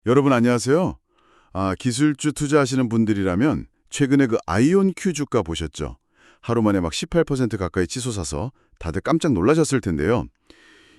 여러분 안녕하세요. 기술주 투자하시는 분들이라면 최근에 그 아이온 큐 주가 보셨죠? 하루 만에 막 18% 가까이 치솟아서 다들 깜짝 놀라셨을 텐데요.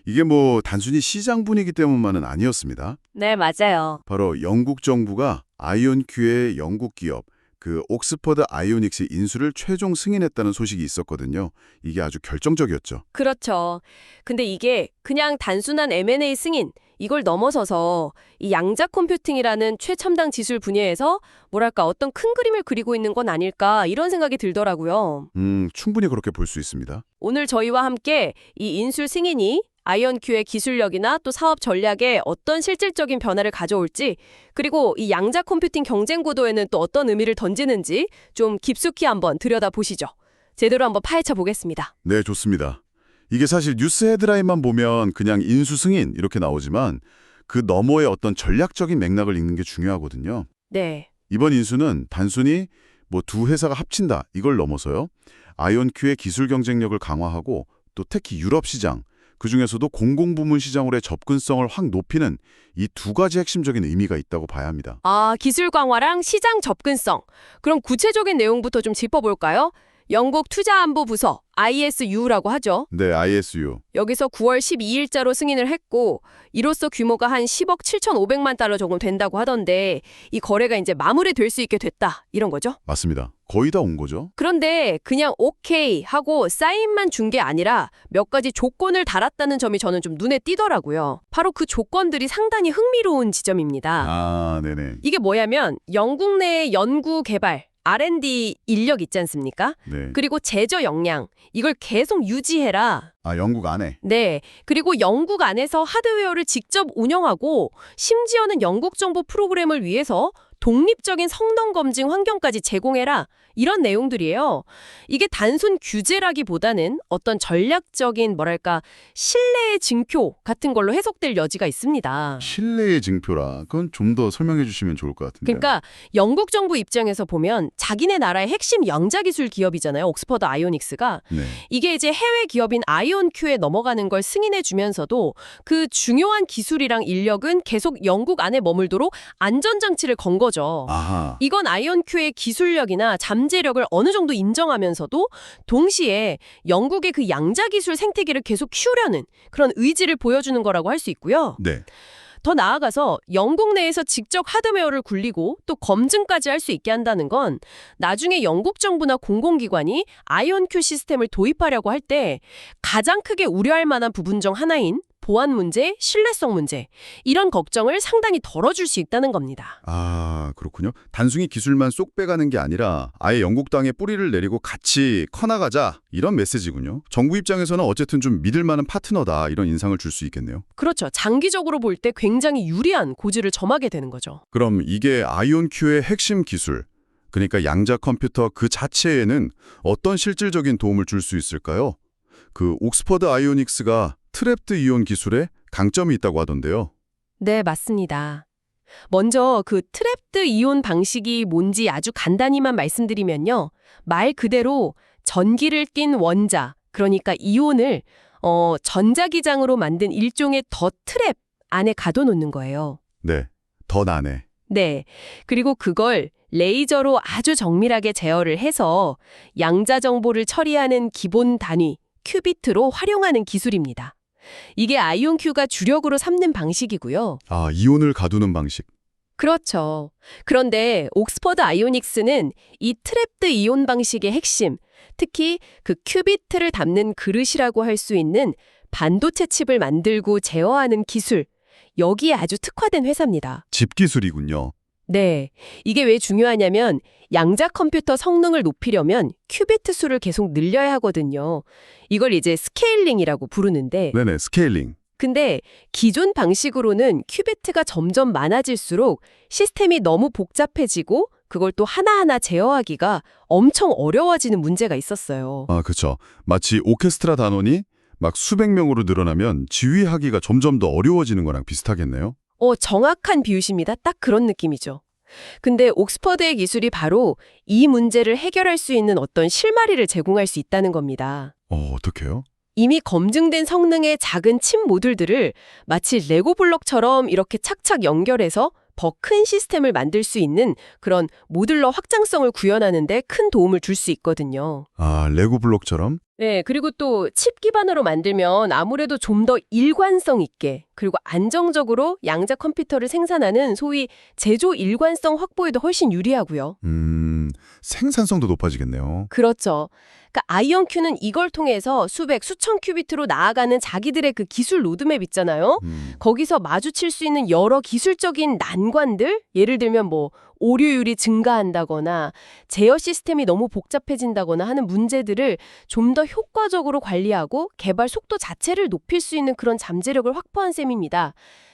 이게 뭐 단순히 시장 분위기 때문만은 아니었습니다. 네, 맞아요. 바로 영국 정부가 아이온 큐의 영국 기업 그 옥스퍼드 아이오닉스 인수를 최종 승인했다는 소식이 있었거든요. 이게 아주 결정적이었죠. 그렇죠. 근데 이게 그냥 단순한 M&A 승인, 이걸 넘어서서 이 양자 컴퓨팅이라는 최첨단 기술 분야에서 뭐랄까 어떤 큰 그림을 그리고 있는 건 아닐까 이런 생각이 들더라고요. 충분히 그렇게 볼 수 있습니다. 오늘 저희와 함께 이 인수 승인이 아이언큐의 기술력이나 또 사업 전략에 어떤 실질적인 변화를 가져올지, 그리고 이 양자 컴퓨팅 경쟁 구도에는 또 어떤 의미를 던지는지 좀 깊숙이 한번 들여다보시죠. 제대로 한번 파헤쳐 보겠습니다. 네, 좋습니다. 이게 사실 뉴스 헤드라인만 보면 그냥 인수 승인 이렇게 나오지만 그 너머의 어떤 전략적인 맥락을 읽는 게 중요하거든요. 네. 이번 인수는 단순히 뭐 두 회사가 합친다 이걸 넘어서요. 아이온큐의 기술 경쟁력을 강화하고 또 특히 유럽 시장, 그중에서도 공공부문 시장으로의 접근성을 확 높이는 이 두 가지 핵심적인 의미가 있다고 봐야 합니다. 기술 강화랑 시장 접근성. 그럼 구체적인 내용부터 좀 짚어볼까요? 영국 투자안보 부서 ISU라고 하죠. 네, ISU. 여기서 9월 12일자로 승인을 했고 이로써 규모가 한 10억 7,500만 달러 정도 된다고 하던데 이 거래가 이제 마무리될 수 있게 됐다 이런 거죠. 맞습니다. 거의 다 온 거죠. 그런데 그냥 오케이 하고 사인만 준 게 아니라 몇 가지 조건을 달았다는 점이 저는 좀 눈에 띄더라고요. 바로 그 조건들이 상당히 흥미로운 지점입니다. 네네. 이게 뭐냐면 영국 내의 연구 개발 R&D 인력 있지 않습니까? 네. 그리고 제조 역량, 이걸 계속 유지해라. 영국 안에. 네. 그리고 영국 안에서 하드웨어를 직접 운영하고 심지어는 영국 정부 프로그램을 위해서 독립적인 성능 검증 환경까지 제공해라. 이런 내용들이에요. 이게 단순 규제라기보다는 어떤 전략적인 뭐랄까 신뢰의 증표 같은 걸로 해석될 여지가 있습니다. 신뢰의 증표라. 그건 좀 더 설명해 주시면 좋을 것 같은데요. 그러니까 영국 정부 입장에서 보면 자기네 나라의 핵심 양자기술 기업이잖아요. 옥스퍼드 아이오닉스가. 네. 이게 이제 해외 기업인 아이온큐에 넘어가는 걸 승인해 주면서도 그 중요한 기술이랑 인력은 계속 영국 안에 머물도록 안전장치를 건 거죠. 아하. 이건 아이온큐의 기술력이나 잠재력을 어느 정도 인정하면서도 동시에 영국의 그 양자기술 생태계를 계속 키우려는 그런 의지를 보여주는 거라고 할 수 있고요. 네. 더 나아가서 영국 내에서 직접 하드웨어를 굴리고 또 검증까지 할 수 있게 한다는 건 나중에 영국 정부나 공공기관이 아이온큐 시스템을 도입하려고 할 때 가장 크게 우려할 만한 부분 중 하나인 보안 문제, 신뢰성 문제 이런 걱정을 상당히 덜어줄 수 있다는 겁니다. 그렇군요. 단순히 기술만 쏙 빼가는 게 아니라 아예 영국 땅에 뿌리를 내리고 같이 커나가자 이런 메시지군요. 정부 입장에서는 어쨌든 좀 믿을 만한 파트너다 이런 인상을 줄 수 있겠네요. 그렇죠. 장기적으로 볼 때 굉장히 유리한 고지를 점하게 되는 거죠. 그럼 이게 아이온큐의 핵심 기술, 그러니까 양자 컴퓨터 그 자체에는 어떤 실질적인 도움을 줄 수 있을까요? 그 옥스퍼드 아이오닉스가 트랩드 이온 기술에 강점이 있다고 하던데요. 네, 맞습니다. 먼저 그 트랩드 이온 방식이 뭔지 아주 간단히만 말씀드리면요. 말 그대로 전기를 띤 원자, 그러니까 이온을 전자기장으로 만든 일종의 더 트랩 안에 가둬놓는 거예요. 네, 더 나네. 네. 그리고 그걸 레이저로 아주 정밀하게 제어를 해서 양자 정보를 처리하는 기본 단위, 큐비트로 활용하는 기술입니다. 이게 아이온큐가 주력으로 삼는 방식이고요. 이온을 가두는 방식. 그렇죠. 그런데 옥스퍼드 아이오닉스는 이 트랩드 이온 방식의 핵심, 특히 그 큐비트를 담는 그릇이라고 할 수 있는 반도체 칩을 만들고 제어하는 기술, 여기에 아주 특화된 회사입니다. 집 기술이군요. 네. 이게 왜 중요하냐면 양자 컴퓨터 성능을 높이려면 큐비트 수를 계속 늘려야 하거든요. 이걸 이제 스케일링이라고 부르는데 네네, 스케일링. 근데 기존 방식으로는 큐비트가 점점 많아질수록 시스템이 너무 복잡해지고 그걸 또 하나하나 제어하기가 엄청 어려워지는 문제가 있었어요. 그렇죠. 마치 오케스트라 단원이 막 수백 명으로 늘어나면 지휘하기가 점점 더 어려워지는 거랑 비슷하겠네요. 정확한 비유십니다. 딱 그런 느낌이죠. 근데 옥스퍼드의 기술이 바로 이 문제를 해결할 수 있는 어떤 실마리를 제공할 수 있다는 겁니다. 어떡해요? 이미 검증된 성능의 작은 칩 모듈들을 마치 레고 블록처럼 이렇게 착착 연결해서 더 큰 시스템을 만들 수 있는 그런 모듈러 확장성을 구현하는 데 큰 도움을 줄 수 있거든요. 아, 레고 블록처럼? 네, 그리고 또 칩 기반으로 만들면 아무래도 좀 더 일관성 있게 그리고 안정적으로 양자 컴퓨터를 생산하는 소위 제조 일관성 확보에도 훨씬 유리하고요. 생산성도 높아지겠네요. 그렇죠. 그러니까 아이언큐는 이걸 통해서 수백, 수천 큐비트로 나아가는 자기들의 그 기술 로드맵 있잖아요. 거기서 마주칠 수 있는 여러 기술적인 난관들, 예를 들면 뭐 오류율이 증가한다거나 제어 시스템이 너무 복잡해진다거나 하는 문제들을 좀 더 효과적으로 관리하고 개발 속도 자체를 높일 수 있는 그런 잠재력을 확보한 셈입니다.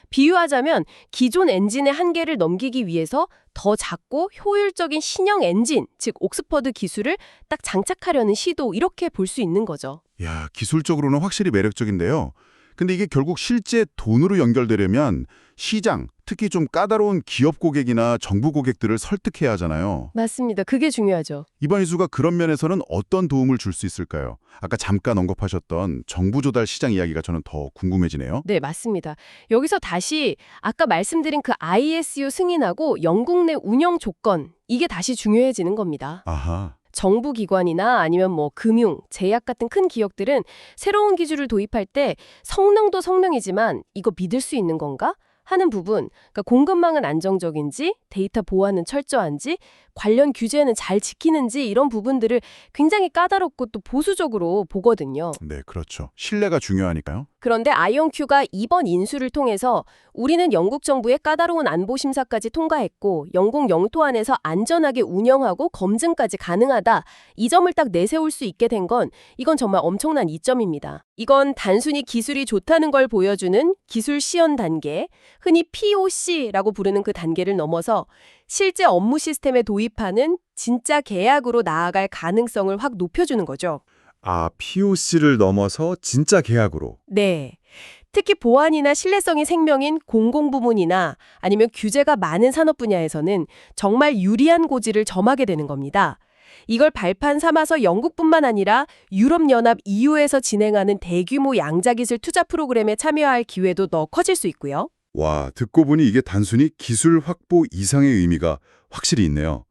비유하자면 기존 엔진의 한계를 넘기기 위해서 더 작고 효율적인 신형 엔진, 즉 옥스퍼드 기술을 딱 장착하려는 시도, 이렇게 볼 수 있는 거죠. 야, 기술적으로는 확실히 매력적인데요. 근데 이게 결국 실제 돈으로 연결되려면 시장, 특히 좀 까다로운 기업 고객이나 정부 고객들을 설득해야 하잖아요. 맞습니다. 그게 중요하죠. 이번 이슈가 그런 면에서는 어떤 도움을 줄 수 있을까요? 아까 잠깐 언급하셨던 정부 조달 시장 이야기가 저는 더 궁금해지네요. 네, 맞습니다. 여기서 다시 아까 말씀드린 그 ISU 승인하고 영국 내 운영 조건, 이게 다시 중요해지는 겁니다. 아하. 정부 기관이나 아니면 뭐 금융, 제약 같은 큰 기업들은 새로운 기술을 도입할 때 성능도 성능이지만 이거 믿을 수 있는 건가? 하는 부분, 그러니까 공급망은 안정적인지, 데이터 보안은 철저한지, 관련 규제는 잘 지키는지, 이런 부분들을 굉장히 까다롭고 또 보수적으로 보거든요. 네, 그렇죠. 신뢰가 중요하니까요. 그런데 아이언큐가 이번 인수를 통해서 우리는 영국 정부의 까다로운 안보 심사까지 통과했고 영국 영토 안에서 안전하게 운영하고 검증까지 가능하다. 이 점을 딱 내세울 수 있게 된 건 이건 정말 엄청난 이점입니다. 이건 단순히 기술이 좋다는 걸 보여주는 기술 시연 단계, 흔히 POC라고 부르는 그 단계를 넘어서 실제 업무 시스템에 도입하는 진짜 계약으로 나아갈 가능성을 확 높여주는 거죠. 아, POC를 넘어서 진짜 계약으로. 네. 특히 보안이나 신뢰성이 생명인 공공부문이나 아니면 규제가 많은 산업 분야에서는 정말 유리한 고지를 점하게 되는 겁니다. 이걸 발판 삼아서 영국뿐만 아니라 유럽연합 EU에서 진행하는 대규모 양자기술 투자 프로그램에 참여할 기회도 더 커질 수 있고요. 와, 듣고 보니 이게 단순히 기술 확보 이상의 의미가 확실히 있네요.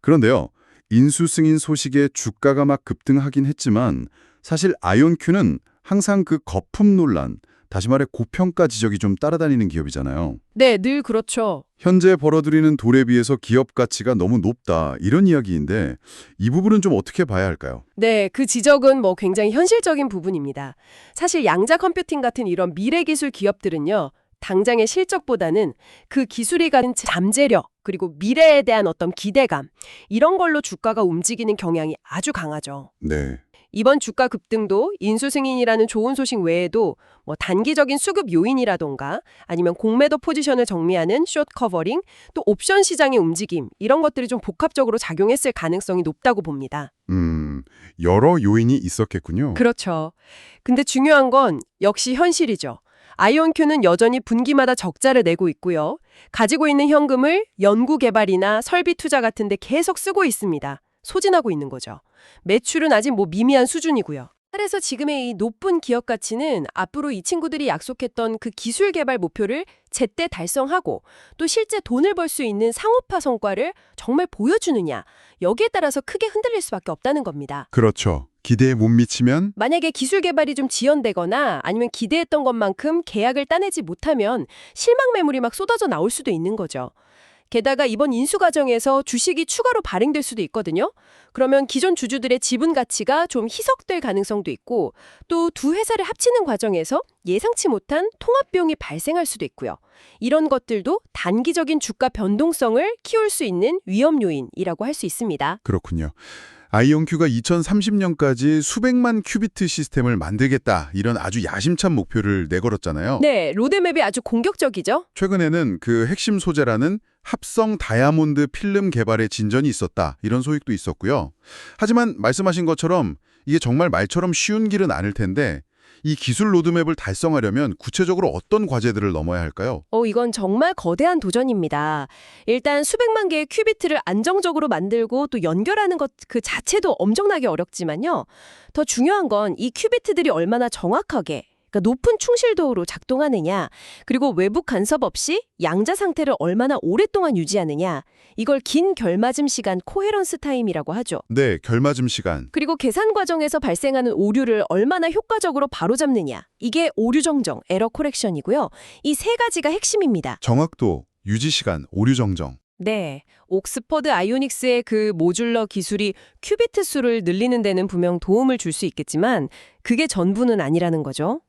그런데요, 인수 승인 소식에 주가가 막 급등하긴 했지만 사실 아이온큐는 항상 그 거품 논란, 다시 말해 고평가 지적이 좀 따라다니는 기업이잖아요. 네, 늘 그렇죠. 현재 벌어들이는 돈에 비해서 기업 가치가 너무 높다, 이런 이야기인데 이 부분은 좀 어떻게 봐야 할까요? 네, 그 지적은 뭐 굉장히 현실적인 부분입니다. 사실 양자 컴퓨팅 같은 이런 미래 기술 기업들은요, 당장의 실적보다는 그 기술이 가진 잠재력, 그리고 미래에 대한 어떤 기대감, 이런 걸로 주가가 움직이는 경향이 아주 강하죠. 네. 이번 주가 급등도 인수 승인이라는 좋은 소식 외에도 뭐 단기적인 수급 요인이라던가 아니면 공매도 포지션을 정리하는 숏 커버링, 또 옵션 시장의 움직임, 이런 것들이 좀 복합적으로 작용했을 가능성이 높다고 봅니다. 여러 요인이 있었겠군요. 그렇죠. 근데 중요한 건 역시 현실이죠. 아이온큐는 여전히 분기마다 적자를 내고 있고요. 가지고 있는 현금을 연구개발이나 설비 투자 같은 데 계속 쓰고 있습니다. 소진하고 있는 거죠. 매출은 아직 뭐 미미한 수준이고요. 그래서 지금의 이 높은 기업 가치는 앞으로 이 친구들이 약속했던 그 기술 개발 목표를 제때 달성하고 또 실제 돈을 벌 수 있는 상업화 성과를 정말 보여주느냐, 여기에 따라서 크게 흔들릴 수밖에 없다는 겁니다. 그렇죠. 기대에 못 미치면 만약에 기술 개발이 좀 지연되거나 아니면 기대했던 것만큼 계약을 따내지 못하면 실망 매물이 막 쏟아져 나올 수도 있는 거죠. 게다가 이번 인수 과정에서 주식이 추가로 발행될 수도 있거든요. 그러면 기존 주주들의 지분 가치가 좀 희석될 가능성도 있고 또 두 회사를 합치는 과정에서 예상치 못한 통합 비용이 발생할 수도 있고요. 이런 것들도 단기적인 주가 변동성을 키울 수 있는 위험 요인이라고 할 수 있습니다. 그렇군요. 아이온큐가 2030년까지 수백만 큐비트 시스템을 만들겠다, 이런 아주 야심찬 목표를 내걸었잖아요. 네, 로드맵이 아주 공격적이죠. 최근에는 그 핵심 소재라는 합성 다이아몬드 필름 개발에 진전이 있었다, 이런 소식도 있었고요. 하지만 말씀하신 것처럼 이게 정말 말처럼 쉬운 길은 아닐 텐데 이 기술 로드맵을 달성하려면 구체적으로 어떤 과제들을 넘어야 할까요? 이건 정말 거대한 도전입니다. 일단 수백만 개의 큐비트를 안정적으로 만들고 또 연결하는 것 그 자체도 엄청나게 어렵지만요. 더 중요한 건 이 큐비트들이 얼마나 정확하게 그러니까 높은 충실도로 작동하느냐, 그리고 외부 간섭 없이 양자 상태를 얼마나 오랫동안 유지하느냐, 이걸 긴 결맞음 시간 코헤런스 타임이라고 하죠. 네, 결맞음 시간. 그리고 계산 과정에서 발생하는 오류를 얼마나 효과적으로 바로잡느냐, 이게 오류 정정, 에러 코렉션이고요. 이 세 가지가 핵심입니다. 정확도, 유지 시간, 오류 정정. 네, 옥스퍼드 아이오닉스의 그 모듈러 기술이 큐비트 수를 늘리는 데는 분명 도움을 줄 수 있겠지만 그게 전부는 아니라는 거죠.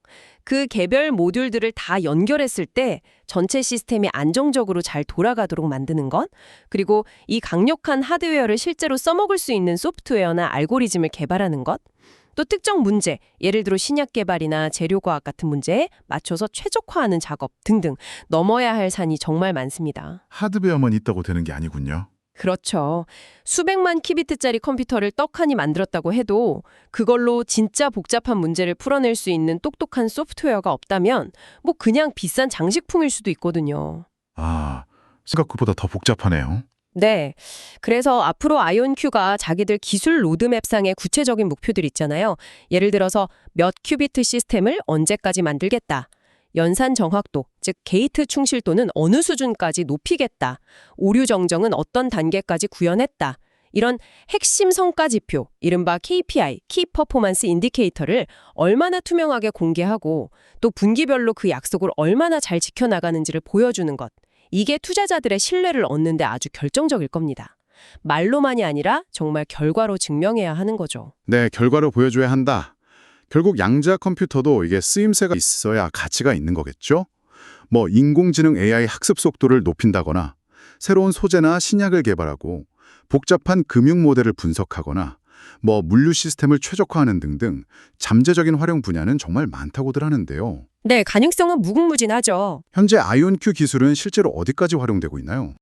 그 개별 모듈들을 다 연결했을 때 전체 시스템이 안정적으로 잘 돌아가도록 만드는 것, 그리고 이 강력한 하드웨어를 실제로 써먹을 수 있는 소프트웨어나 알고리즘을 개발하는 것, 또 특정 문제, 예를 들어 신약 개발이나 재료과학 같은 문제에 맞춰서 최적화하는 작업 등등 넘어야 할 산이 정말 많습니다. 하드웨어만 있다고 되는 게 아니군요. 그렇죠. 수백만 키비트짜리 컴퓨터를 떡하니 만들었다고 해도 그걸로 진짜 복잡한 문제를 풀어낼 수 있는 똑똑한 소프트웨어가 없다면 뭐 그냥 비싼 장식품일 수도 있거든요. 아, 생각보다 더 복잡하네요. 네. 그래서 앞으로 아이온큐가 자기들 기술 로드맵상의 구체적인 목표들 있잖아요. 예를 들어서 몇 큐비트 시스템을 언제까지 만들겠다. 연산 정확도, 즉 게이트 충실도는 어느 수준까지 높이겠다. 오류 정정은 어떤 단계까지 구현했다. 이런 핵심 성과 지표, 이른바 KPI, 키 퍼포먼스 인디케이터를 얼마나 투명하게 공개하고 또 분기별로 그 약속을 얼마나 잘 지켜나가는지를 보여주는 것. 이게 투자자들의 신뢰를 얻는 데 아주 결정적일 겁니다. 말로만이 아니라 정말 결과로 증명해야 하는 거죠. 네, 결과로 보여줘야 한다. 결국 양자 컴퓨터도 이게 쓰임새가 있어야 가치가 있는 거겠죠? 뭐 인공지능 AI 학습 속도를 높인다거나 새로운 소재나 신약을 개발하고 복잡한 금융 모델을 분석하거나 뭐 물류 시스템을 최적화하는 등등 잠재적인 활용 분야는 정말 많다고들 하는데요. 네, 가능성은 무궁무진하죠. 현재 아이온큐 기술은 실제로 어디까지 활용되고 있나요?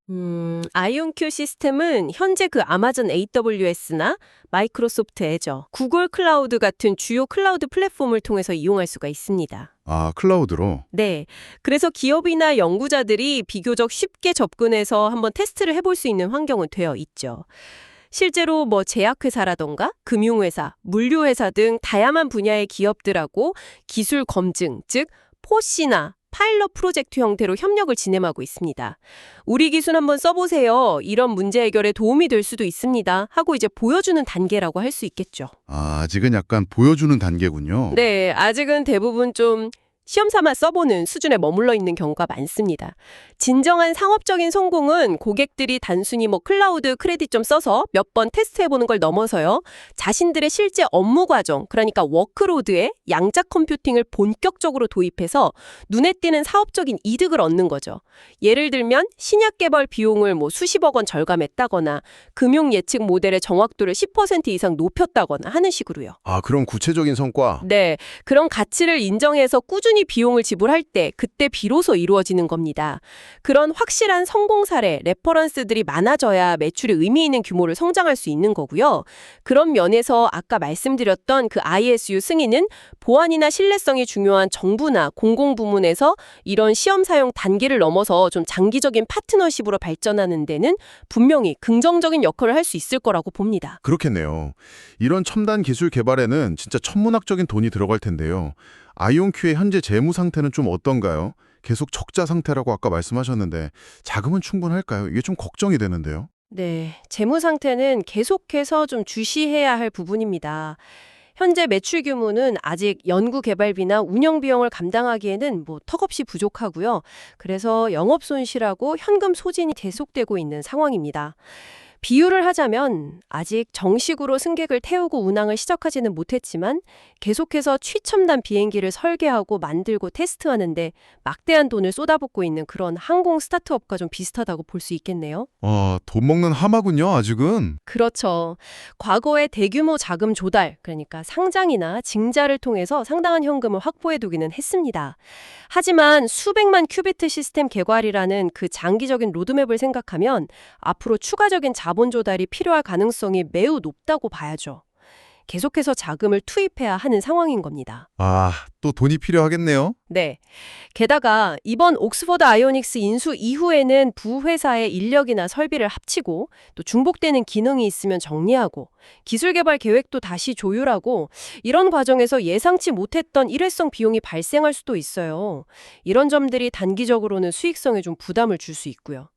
아이온큐 시스템은 현재 그 아마존 AWS나 마이크로소프트 애저, 구글 클라우드 같은 주요 클라우드 플랫폼을 통해서 이용할 수가 있습니다. 아, 클라우드로. 네, 그래서 기업이나 연구자들이 비교적 쉽게 접근해서 한번 테스트를 해볼 수 있는 환경은 되어 있죠. 실제로 뭐 제약회사라던가 금융회사, 물류회사 등 다양한 분야의 기업들하고 기술 검증, 즉 포시나 파일럿 프로젝트 형태로 협력을 진행하고 있습니다. 우리 기술 한번 써보세요. 이런 문제 해결에 도움이 될 수도 있습니다. 하고 이제 보여주는 단계라고 할 수 있겠죠. 아, 아직은 약간 보여주는 단계군요. 네, 아직은 대부분 좀 시험 삼아 써보는 수준에 머물러 있는 경우가 많습니다. 진정한 상업적인 성공은 고객들이 단순히 뭐 클라우드 크레딧 좀 써서 몇 번 테스트해보는 걸 넘어서요. 자신들의 실제 업무 과정, 그러니까 워크로드에 양자 컴퓨팅을 본격적으로 도입해서 눈에 띄는 사업적인 이득을 얻는 거죠. 예를 들면 신약 개발 비용을 뭐 수십억 원 절감했다거나 금융 예측 모델의 정확도를 10% 이상 높였다거나 하는 식으로요. 아, 그런 구체적인 성과. 네, 그런 가치를 인정해서 꾸준히 비용을 지불할 때 그때 비로소 이루어지는 겁니다. 그런 확실한 성공 사례, 레퍼런스들이 많아져야 매출이 의미 있는 규모를 성장할 수 있는 거고요. 그런 면에서 아까 말씀드렸던 그 ISU 승인은 보안이나 신뢰성이 중요한 정부나 공공부문에서 이런 시험 사용 단계를 넘어서 좀 장기적인 파트너십으로 발전하는 데는 분명히 긍정적인 역할을 할 수 있을 거라고 봅니다. 그렇겠네요. 이런 첨단 기술 개발에는 진짜 천문학적인 돈이 들어갈 텐데요. 아이온큐의 현재 재무 상태는 좀 어떤가요? 계속 적자 상태라고 아까 말씀하셨는데 자금은 충분할까요? 이게 좀 걱정이 되는데요. 네, 재무 상태는 계속해서 좀 주시해야 할 부분입니다. 현재 매출 규모는 아직 연구 개발비나 운영 비용을 감당하기에는 뭐 턱없이 부족하고요. 그래서 영업 손실하고 현금 소진이 계속되고 있는 상황입니다. 비유를 하자면 아직 정식으로 승객을 태우고 운항을 시작하지는 못했지만 계속해서 최첨단 비행기를 설계하고 만들고 테스트하는데 막대한 돈을 쏟아붓고 있는 그런 항공 스타트업과 좀 비슷하다고 볼 수 있겠네요. 돈 먹는 하마군요, 아직은. 그렇죠. 과거에 대규모 자금 조달, 그러니까 상장이나 증자를 통해서 상당한 현금을 확보해두기는 했습니다. 하지만 수백만 큐비트 시스템 개발이라는 그 장기적인 로드맵을 생각하면 앞으로 추가적인 자본 조달이 필요할 가능성이 매우 높다고 봐야죠. 계속해서 자금을 투입해야 하는 상황인 겁니다. 또 돈이 필요하겠네요. 네. 게다가 이번 옥스퍼드 아이오닉스 인수 이후에는 부회사의 인력이나 설비를 합치고 또 중복되는 기능이 있으면 정리하고 기술 개발 계획도 다시 조율하고 이런 과정에서 예상치 못했던 일회성 비용이 발생할 수도 있어요. 이런 점들이 단기적으로는 수익성에 좀 부담을 줄 수 있고요.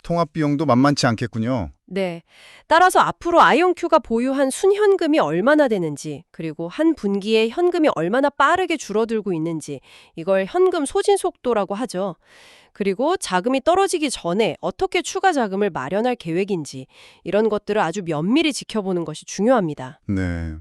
통합 비용도 만만치 않겠군요. 네. 따라서 앞으로 아이온큐가 보유한 순현금이 얼마나 되는지, 그리고 한 분기에 현금이 얼마나 빠르게 줄어들고 있는지, 이걸 현금 소진 속도라고 하죠. 그리고 자금이 떨어지기 전에 어떻게 추가 자금을 마련할 계획인지, 이런 것들을 아주 면밀히 지켜보는 것이 중요합니다. 네.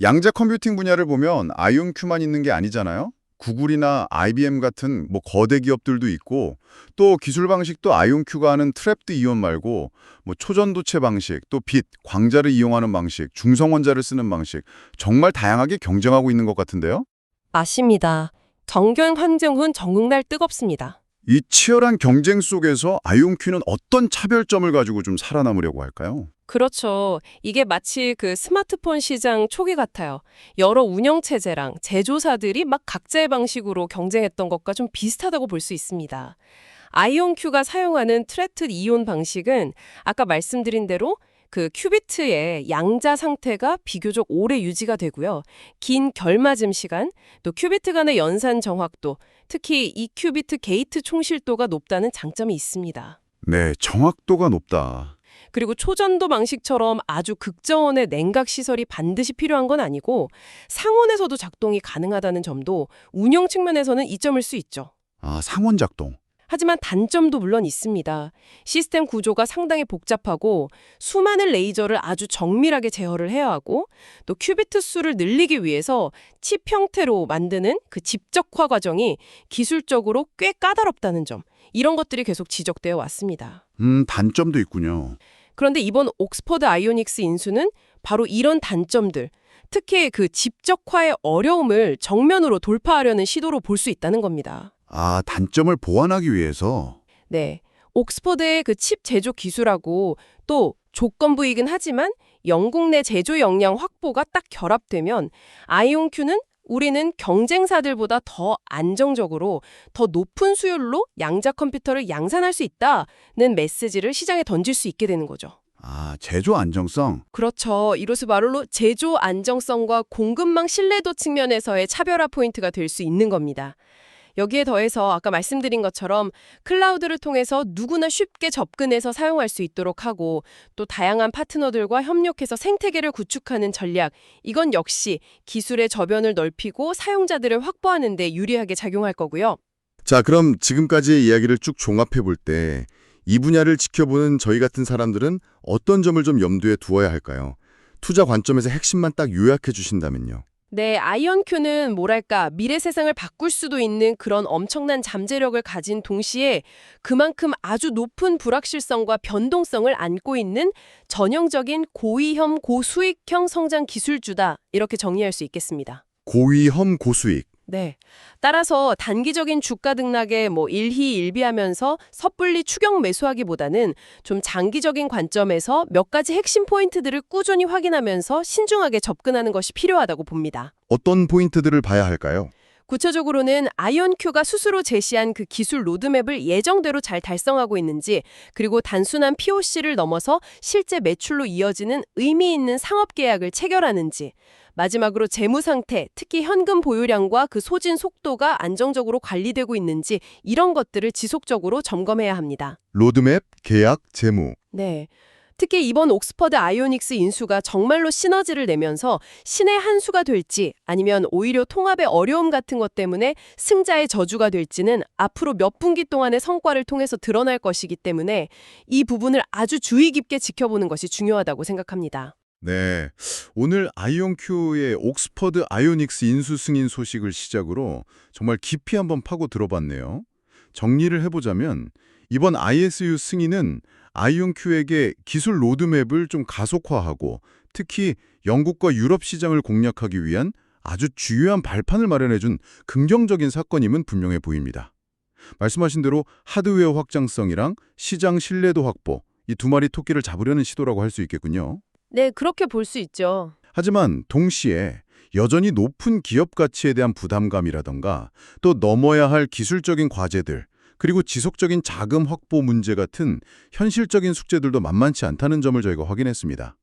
양자 컴퓨팅 분야를 보면 아이온큐만 있는 게 아니잖아요. 구글이나 IBM 같은 거대 기업들도 있고 또 기술 방식도 아이온큐가 하는 트랩드 이온 말고 초전도체 방식, 또 빛, 광자를 이용하는 방식, 중성원자를 쓰는 방식 정말 다양하게 경쟁하고 있는 것 같은데요. 맞습니다. 정경 환경은 정말 뜨겁습니다. 이 치열한 경쟁 속에서 아이온큐는 어떤 차별점을 가지고 좀 살아남으려고 할까요? 그렇죠. 이게 마치 그 스마트폰 시장 초기 같아요. 여러 운영체제랑 제조사들이 막 각자의 방식으로 경쟁했던 것과 좀 비슷하다고 볼 수 있습니다. 아이온큐가 사용하는 트랩드 이온 방식은 아까 말씀드린 대로 그 큐비트의 양자 상태가 비교적 오래 유지가 되고요. 긴 결맞음 시간, 또 큐비트 간의 연산 정확도, 특히 이 큐비트 게이트 총실도가 높다는 장점이 있습니다. 네, 정확도가 높다. 그리고 초전도 방식처럼 아주 극저온의 냉각 시설이 반드시 필요한 건 아니고 상온에서도 작동이 가능하다는 점도 운영 측면에서는 이점일 수 있죠. 아, 상온 작동. 하지만 단점도 물론 있습니다. 시스템 구조가 상당히 복잡하고 수많은 레이저를 아주 정밀하게 제어를 해야 하고 또 큐비트 수를 늘리기 위해서 칩 형태로 만드는 그 집적화 과정이 기술적으로 꽤 까다롭다는 점, 이런 것들이 계속 지적되어 왔습니다. 단점도 있군요. 그런데 이번 옥스퍼드 아이오닉스 인수는 바로 이런 단점들, 특히 그 집적화의 어려움을 정면으로 돌파하려는 시도로 볼 수 있다는 겁니다. 아, 단점을 보완하기 위해서. 네. 옥스퍼드의 그 칩 제조 기술하고 또 조건부이긴 하지만 영국 내 제조 역량 확보가 딱 결합되면 아이온큐는 우리는 경쟁사들보다 더 안정적으로 더 높은 수율로 양자 컴퓨터를 양산할 수 있다는 메시지를 시장에 던질 수 있게 되는 거죠. 아, 제조 안정성. 그렇죠. 이로써 말로 제조 안정성과 공급망 신뢰도 측면에서의 차별화 포인트가 될 수 있는 겁니다. 여기에 더해서 아까 말씀드린 것처럼 클라우드를 통해서 누구나 쉽게 접근해서 사용할 수 있도록 하고 또 다양한 파트너들과 협력해서 생태계를 구축하는 전략, 이건 역시 기술의 저변을 넓히고 사용자들을 확보하는 데 유리하게 작용할 거고요. 자, 그럼 지금까지의 이야기를 쭉 종합해 볼 때 이 분야를 지켜보는 저희 같은 사람들은 어떤 점을 좀 염두에 두어야 할까요? 투자 관점에서 핵심만 딱 요약해 주신다면요. 네, 아이온큐는 뭐랄까 미래 세상을 바꿀 수도 있는 그런 엄청난 잠재력을 가진 동시에 그만큼 아주 높은 불확실성과 변동성을 안고 있는 전형적인 고위험 고수익형 성장 기술주다, 이렇게 정리할 수 있겠습니다. 고위험 고수익. 네. 따라서 단기적인 주가 등락에 일희일비하면서 섣불리 추격 매수하기보다는 좀 장기적인 관점에서 몇 가지 핵심 포인트들을 꾸준히 확인하면서 신중하게 접근하는 것이 필요하다고 봅니다. 어떤 포인트들을 봐야 할까요? 구체적으로는 아이온큐가 스스로 제시한 그 기술 로드맵을 예정대로 잘 달성하고 있는지, 그리고 단순한 POC를 넘어서 실제 매출로 이어지는 의미 있는 상업 계약을 체결하는지, 마지막으로 재무 상태, 특히 현금 보유량과 그 소진 속도가 안정적으로 관리되고 있는지, 이런 것들을 지속적으로 점검해야 합니다. 로드맵, 계약, 재무. 네. 특히 이번 옥스퍼드 아이오닉스 인수가 정말로 시너지를 내면서 신의 한 수가 될지 아니면 오히려 통합의 어려움 같은 것 때문에 승자의 저주가 될지는 앞으로 몇 분기 동안의 성과를 통해서 드러날 것이기 때문에 이 부분을 아주 주의 깊게 지켜보는 것이 중요하다고 생각합니다. 네, 오늘 아이온큐의 옥스퍼드 아이오닉스 인수 승인 소식을 시작으로 정말 깊이 한번 파고 들어봤네요. 정리를 해보자면 이번 ISU 승인은 아이온큐에게 기술 로드맵을 좀 가속화하고 특히 영국과 유럽 시장을 공략하기 위한 아주 중요한 발판을 마련해준 긍정적인 사건임은 분명해 보입니다. 말씀하신 대로 하드웨어 확장성이랑 시장 신뢰도 확보, 이 두 마리 토끼를 잡으려는 시도라고 할 수 있겠군요. 네, 그렇게 볼 수 있죠. 하지만 동시에 여전히 높은 기업 가치에 대한 부담감이라던가 또 넘어야 할 기술적인 과제들, 그리고 지속적인 자금 확보 문제 같은 현실적인 숙제들도 만만치 않다는 점을 저희가 확인했습니다.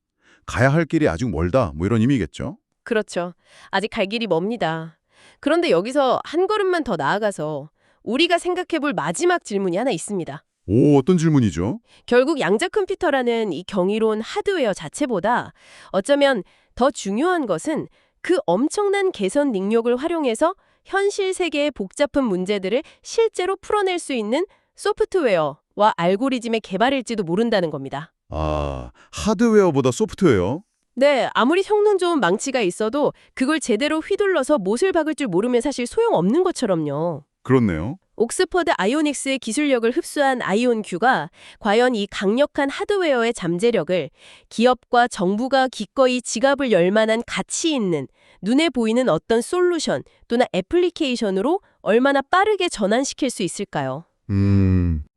가야 할 길이 아직 멀다, 뭐 이런 의미겠죠? 그렇죠. 아직 갈 길이 멉니다. 그런데 여기서 한 걸음만 더 나아가서 우리가 생각해 볼 마지막 질문이 하나 있습니다. 오, 어떤 질문이죠? 결국 양자 컴퓨터라는 이 경이로운 하드웨어 자체보다 어쩌면 더 중요한 것은 그 엄청난 개선 능력을 활용해서 현실 세계의 복잡한 문제들을 실제로 풀어낼 수 있는 소프트웨어와 알고리즘의 개발일지도 모른다는 겁니다. 아, 하드웨어보다 소프트웨어? 네, 아무리 성능 좋은 망치가 있어도 그걸 제대로 휘둘러서 못을 박을 줄 모르면 사실 소용없는 것처럼요. 그렇네요. 옥스퍼드 아이오닉스의 기술력을 흡수한 아이온큐가 과연 이 강력한 하드웨어의 잠재력을 기업과 정부가 기꺼이 지갑을 열 만한 가치 있는 눈에 보이는 어떤 솔루션 또는 애플리케이션으로 얼마나 빠르게 전환시킬 수 있을까요?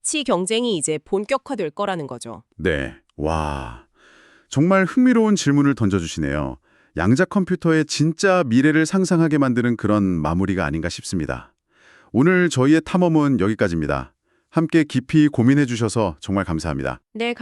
치 경쟁이 이제 본격화될 거라는 거죠. 네. 와. 정말 흥미로운 질문을 던져주시네요. 양자 컴퓨터의 진짜 미래를 상상하게 만드는 그런 마무리가 아닌가 싶습니다. 오늘 저희의 탐험은 여기까지입니다. 함께 깊이 고민해 주셔서 정말 감사합니다. 네,